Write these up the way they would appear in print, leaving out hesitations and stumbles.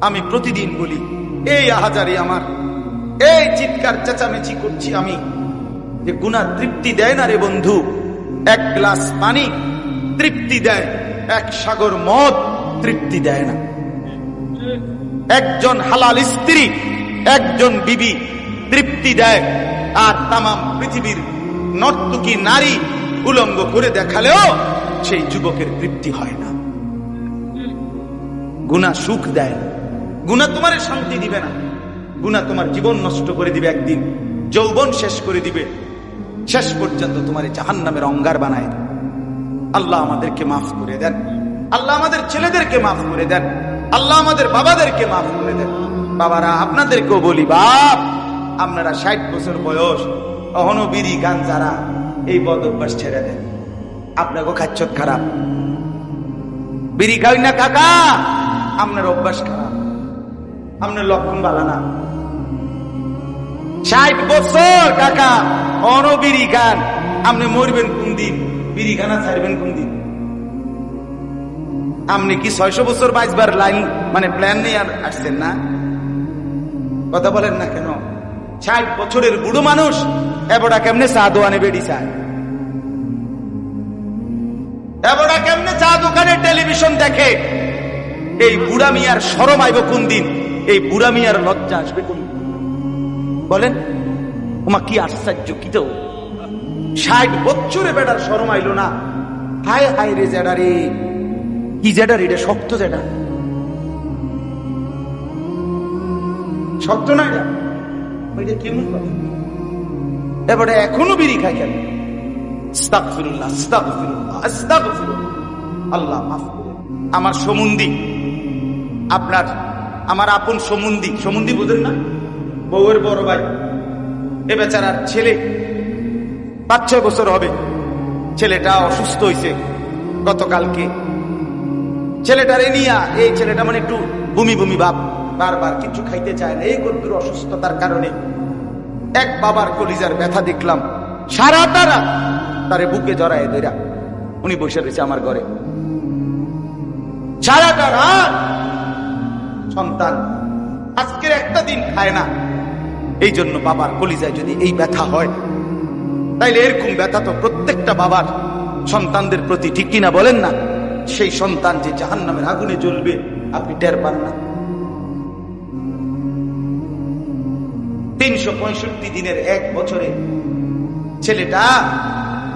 আমি প্রতিদিন বলি, এই আহাজারি আমার, এই চিৎকার চেঁচামেচি করছি আমি, যে গুনাহ তৃপ্তি দেয় না রে বন্ধু। এক গ্লাস পানি তৃপ্তি দেয়, এক সাগর মদ তৃপ্তি দেয় না। একজন হালাল স্ত্রী, একজন বিবি তৃপ্তি দেয়, আর তামাম পৃথিবীর নর্তকী নারী উলঙ্গ করে দেখালেও সেই যুবকের তৃপ্তি হয় না। গুনাহ সুখ দেয় না, গুনাহ তোমার শান্তি দিবে না, গুনাহ তোমার জীবন নষ্ট করে দিবে, একদিন যৌবন শেষ করে দিবে, শেষ পর্যন্ত তোমার জাহান্নামের অঙ্গার বানায় দেয়। আল্লাহ আমাদেরকে মাফ করে দেন, আল্লাহ আমাদের ছেলেদেরকে মাফ করে দেন, আল্লাহ আমাদের বাবাদেরকে মাফ করে দেন। বাবারা, আপনাদেরকেও বলি, বাপ আপনারা 60 বছর বয়স, এখনো বিড়ি গাঞ্জারা এই বদ অভ্যাস ছেড়ে দেন। আপনাকেও খাচ্ছত খারাপ, বিড়ি খাই না কাকা, আপনার অভ্যাস খারাপ, আপনার লক্ষণ ভালো না। 60 বছর কাকা, এখনো বিড়ি খান, আপনি মরবেন কোন দিন? বিড়ি খানা ছাড়বেন কোন দিন? আপনি কি 600 বছর 22 লাইন মানে প্ল্যান নিয়ে আসছেন না? কথা বলেন না কেন? 60 বছরের বুড়ো মানুষ এবড়া কেমনে চা দোকানে বেড়ি চায়, এবড়া কেমনে চা দোকানে টেলিভিশন দেখে? এই বুড়া মিয়ার শরম আইব কোন দিন? এই বুড়া মিয়ার লজ্জা আসবে কোন দিন? বলেন, ওমা কি আশ্চর্য! কি তো 60 বছরে বেটার শরম আইলো না? হায় হায় রে জেডা রে, কি জেডা রে, এটা শক্ত জেডা, শক্ত না এটা? ওইটা কেমন কথা? এবারে এখনো বিড়ি খায় কেন? আস্তাগফিরুল্লাহ, আস্তাগফিরুল্লাহ, আস্তাগফিরুল্লাহ। আল্লাহ মাফ করে। আমার সমুন্দি, আপনার আমার আপন সমুন্দি, সমুন্দি বোঝেন না? বউয়ের বড় ভাই, এ বেচারার ছেলে 5-6 বছর হবে, ছেলেটা অসুস্থ হয়েছে গতকালকে। ছেলেটারে নিয়া, এই ছেলেটা মানে একটু বমি বমি ভাব, বারবার কিছু খাইতে চায় না, এই কতদূর অসুস্থতার কারণে। এক বাবার কলিজার ব্যথা দেখলাম, সারাটা রাত তারে বুকে জড়ায় ধরা উনি বসে রয়েছে আমার ঘরে, সারাটা রাত। সন্তান আজকের একটা দিন খায় না। এই জন্য বাবার কলিজায় যদি এই ব্যথা হয়, তাইলে এরকম ব্যথা তো প্রত্যেকটা বাবার সন্তানদের প্রতি, ঠিক কিনা বলেন না? সেই সন্তান যে জাহান্নামের আগুনে জ্বলবে আপনি টের পান না। 365 দিনের এক বছরে ছেলেটা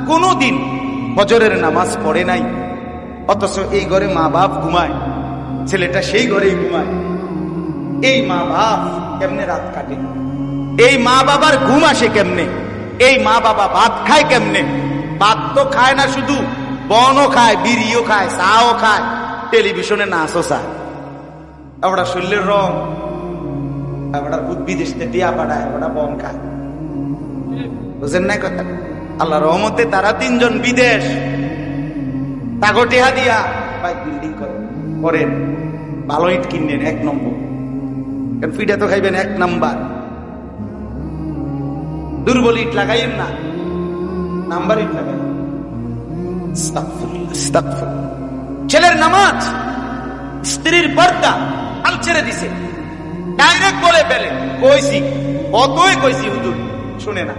কোনদিন ফজরের নামাজ পড়ে নাই, অথচ এই ঘরে মা বাপ ঘুমায়, ছেলেটা সেই ঘরেই ঘুমায়। এই মা বাপ কেমনে রাত কাটে? এই মা বাবার ঘুম আসে কেমনে? এই মা বাবা ভাত খায় কেমনে? ভাত তো খায় না, শুধু বনও খায়, বিড়িও খায়, চাও খায়, টেলিভিশনে নাচও চায়। আমরা শরীরের রং, আমরা বিদেশ থেকে টিয়া পাঠায়, আমরা বন খায়। বুঝেন না কথা? আল্লাহ রহমতে তারা 3 জন বিদেশ, তাগো টিহা দিয়া বাইক বিল্ডিং করেন, ভালো ইট কিনেন 1 নম্বর, কারণ পিঠা তো খাইবেন 1 নাম্বার। দুর্বল ইট লাগাইন না, নাম্বার ইট লাগাই। ছেলের নামাজ, স্ত্রীর পর্দা হাল ছেড়ে দিছে, ডাইরেক্ট বলে ফেলে। কইছি, অতই কইছি, হুজুর শুনে না।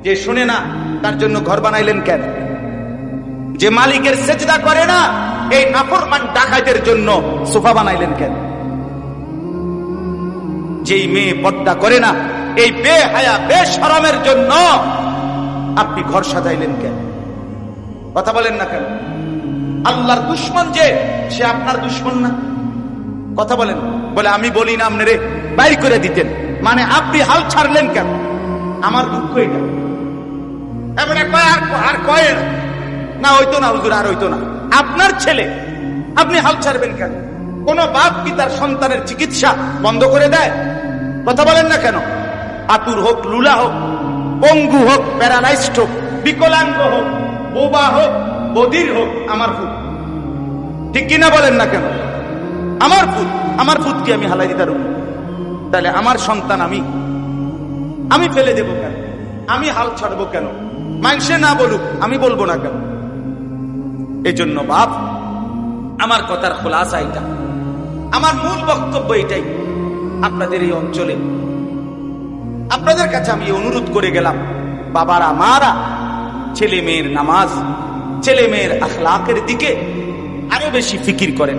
যে শুনে না তার জন্য ঘর বানাইলেন কেন? যে মালিকের সেজদা করে না, এই নাফরমান ডাকাতের জন্য সোফা বানাইলেন কেন? যেই মেয়ে পর্দা করে না, এই বেহায়া বেশরমের জন্য আপনি ঘর সাজাইলেন কেন? কথা বলেন না কেন? আল্লাহর দুশ্মন যে, সে আপনার দুশ্মন না? কথা বলেন। বলে আমি বলি না আপনারে বাইর করে দিতেন, মানে আপনি হাল ছাড়লেন কেন? আমার দুঃখ এটা। এবারে আর কয় না, হইতো না হুজুর, আর হইতো না। আপনার ছেলে, আপনি হাল ছাড়বেন কেন? কোন বাপ কি তার সন্তানের চিকিৎসা বন্ধ করে দেয়? কথা বলেন না কেন? আতুর হোক, লুলা হোক, পঙ্গু হোক, প্যারালাইজড হোক, বিকলাঙ্গ হোক, বোবা হোক, বধির হোক, আমার ফুট, ঠিক কিনা বলেন না কেন? আমার ফুট, আমার ফুট কি আমি হালাই দিতে পারব? তাহলে আমার সন্তান আমি ফেলে দেব কেন? আমি হাল ছাড়বো কেন? মানুষে না বলুক, আমি বলবো না কেন? এই জন্য বাপ, আমার কথার খোলাসা এটা, আমার মূল বক্তব্য এটাই, আপনাদের এই অঞ্চলে আপনাদের কাছে আমি অনুরোধ করে গেলাম, বাবারা মারা ছেলে মেয়ের নামাজ, ছেলে মেয়ের আখলাকের দিকে আরো বেশি ফিকির করেন,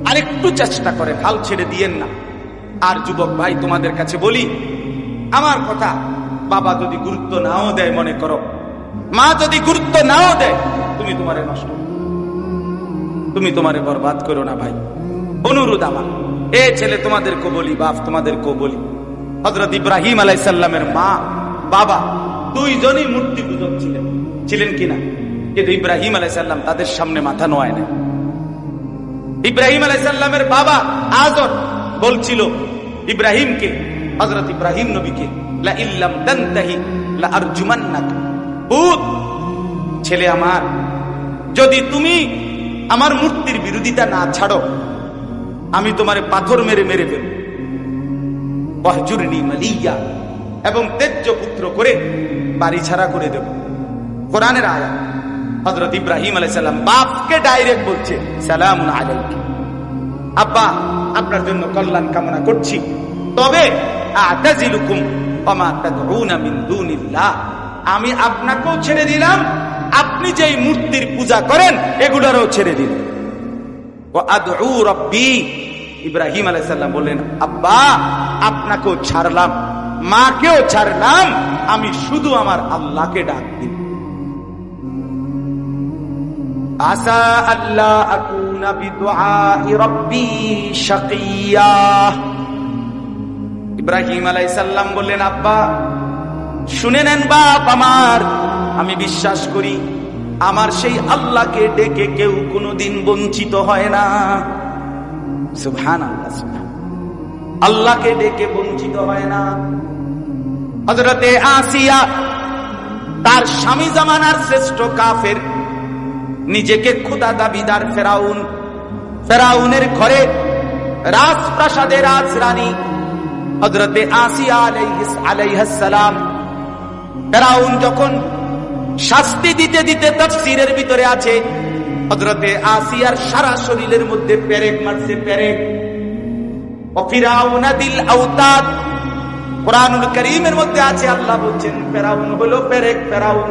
আরেকটু চেষ্টা করেন, হাল ছেড়ে দিয়েন না। আর যুবক ভাই, তোমাদের কাছে বলি, আমার কথা বাবা যদি গুরুত্ব নাও দেয়, মনে করো মা যদি গুরুত্ব নাও দেয়, তুমি তোমারে নষ্ট, তুমি তোমারে বরবাদ করো না ভাই। অনুরোধ আমার, এ ছেলে তোমাদেরকে বলি, বাপ তোমাদেরকেও বলি, হযরত ইব্রাহিম আলাইহিস সালামের মা বাবা দুইজনই মূর্তি পূজক ছিলেন, ছিলেন কিনা? কিন্তু ইব্রাহিম আলাইহিস সালাম তাদের সামনে মাথা নোয়ায় না। ইব্রাহিম আলাইহিস সালামের বাবা আযর বলছিল ইব্রাহিমকে, হযরত ইব্রাহিম নবীকে, লা ইল্লাম তানতাহি লা আরজুমান্নাকা, পুত ছেলে আমার, যদি তুমি আমার মূর্তির বিরোধিতা না ছাড়ো, আমি তোমারে পাথর মেরে মেরে ফেলব, ওয়াহজুরনি মালিয়া, এবং তেজ্য পুত্র করে বাড়ি ছাড়া করে দেব। কোরআনের আয়াত। হযরত ইব্রাহিম আলাইহিস সালাম বাপকে ডাইরেক্ট বলছে, সালামুন আলাইকা, আব্বা আপনার জন্য কল্যাণ কামনা করছি, তবে আতাজিলুকুম ওয়া মা তাদউনা মিন দুনিল্লাহ, আমি আপনাকেও ছেড়ে দিলাম, আপনি যেই মূর্তির পূজা করেন এগুলোরও ছেড়ে দিলেন। ওয়া আদউ রাব্বি, ইব্রাহিম আলাইহিস সালাম বললেন, আব্বা আপনাকেও ছাড়লাম, মাকেও ছাড়লাম, আমি শুধু আমার আল্লাহকে ডাক দিই। আসা আল্লাহ আকুনা বিদুআই রাব্বি শাকিয়া। ইব্রাহিম আলাইহিস সালাম বললেন, আব্বা শুনে নেন বাপ আমার, আমি বিশ্বাস করি আমার সেই আল্লাহকে ডেকে কেউ কোনোদিন বঞ্চিত হয় না। সুবহানাল্লাহ, সুবহানাল্লাহ, আল্লাহকে ডেকে বঞ্চিত হয় না। হযরতে আসিয়া, তার স্বামী জামানার শ্রেষ্ঠ কাফের, নিজেকে খোদা দাবিদার ফেরাউন, ফেরাউনের ঘরে রাজপ্রাসাদের রাজরানী হযরতে আসিয়া আলাইহিস সালাম, ফেরাউন যখন শাস্তি দিতে দিতে তাফসীরের ভিতরে আছে, হযরতে আসিয়ার সারা শরীরের মধ্যে পেরেক মারছে, পেরেক। ও ফিরাউনা দিল আওতাদ, কোরআনুল কারীমের মধ্যে আছে, আল্লাহ বলছেন ফেরাউন হলো পেরেক। ফেরাউন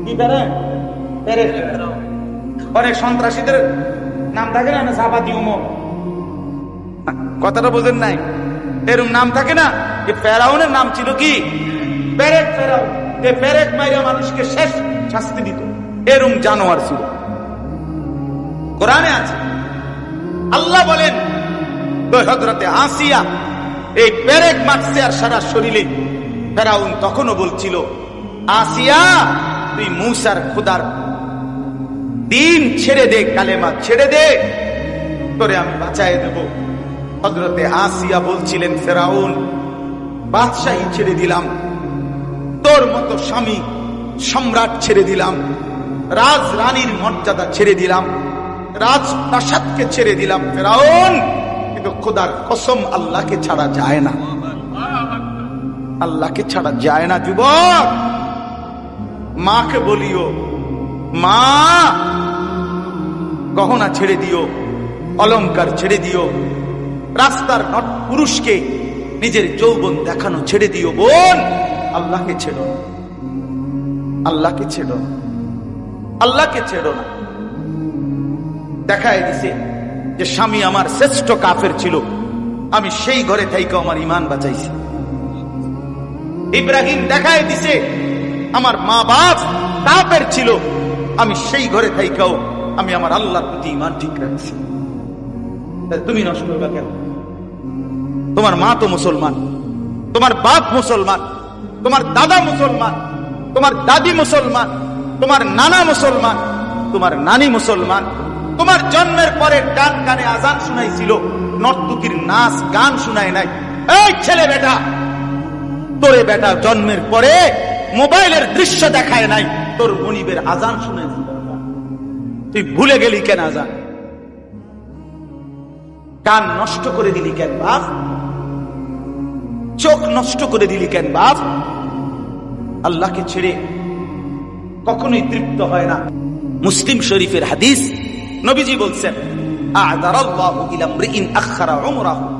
কি পেরেক? পেরেক। অনেক সন্ত্রাসীদের নাম থাকে না, সাবাতি উমর, কথাটা বোঝেন নাই? এরকম নাম থাকে না, যে ফেরাউনের নাম ছিল কি? পেরেক। ফেরাউন যে পেরেক মাইরা মানুষকে শেষ শাস্তি দিত, এরকম জানোয়ার ছিল। কোরআনে আছে, আল্লাহ বলেন হযরতে আসিয়া এই পেরেক মারছে আর সারা শরীরে। ফেরাউন তখনও বলছিল, আসিয়া তুই মূসার খোদার দিন ছেড়ে দে, কালেমা ছেড়ে দে, তোরে আমি বাঁচায় দেব। হযরতে আসিয়া বলছিলেন, ফেরাউন বাদশাহী ছেড়ে দিলাম, তোর মতো স্বামী সম্রাট ছেড়ে দিলাম, রাজরানীর মর্যাদা ছেড়ে দিলাম, রাজপ্রাসাদকে ছেড়ে দিলাম ফেরাউন, কিন্তু খোদার কসম আল্লাহকে ছাড়া যায় না, আল্লাহকে ছাড়া যায় না। যুবক, মাকে বলিও, মা গহনা ছেড়ে দিও, অলংকার ছেড়ে দিও, রাস্তার পুরুষকে নিজের যৌবন দেখানো ছেড়ে দিও। বোন, আল্লাহকে ছেড়ো না, আল্লাহকে ছেড়ো না, আল্লাহকে ছেড়ো না। দেখায় দিছে যে স্বামী আমার শ্রেষ্ঠ কাফের ছিল, আমি সেই ঘরে থাইকে আমার ইমান বাঁচাইছি। ইব্রাহিম দেখায় দিছে আমার মা বাপ কাফের ছিল, আমি সেই ঘরে থাইকাও আমি আমার আল্লাহর প্রতি ইমান ঠিক রাখছি। তুমি নষ্ট করবে কেন? তোমার মা তো মুসলমান, তোমার বাপ মুসলমান, তোমার দাদা মুসলমান, তোমার দাদি মুসলমান, তোমার নানা মুসলমান, তোমার নানি মুসলমান, তোমার জন্মের পরে ডান কানে আজান শুনাইছিল, নর্তকীর নাচ গান শুনায় নাই। এই ছেলে বেটা, তোরে বেটা জন্মের পরে মোবাইলের দৃশ্য দেখায় নাই, তোর মনিবের আজান শুনেছি, তুই ভুলে গেলি কেন আজান? কান নষ্ট করে দিলি কেন বাপ? চোখ নষ্ট করে দিলি কেন বাপ? আল্লাহকে ছেড়ে কখনোই তৃপ্ত হয় না। মুসলিম শরীফের হাদিস, নবীজি বলছেন, আ'দারাল্লাহু ইলা ইমরিইন আখখারা উমরাহু।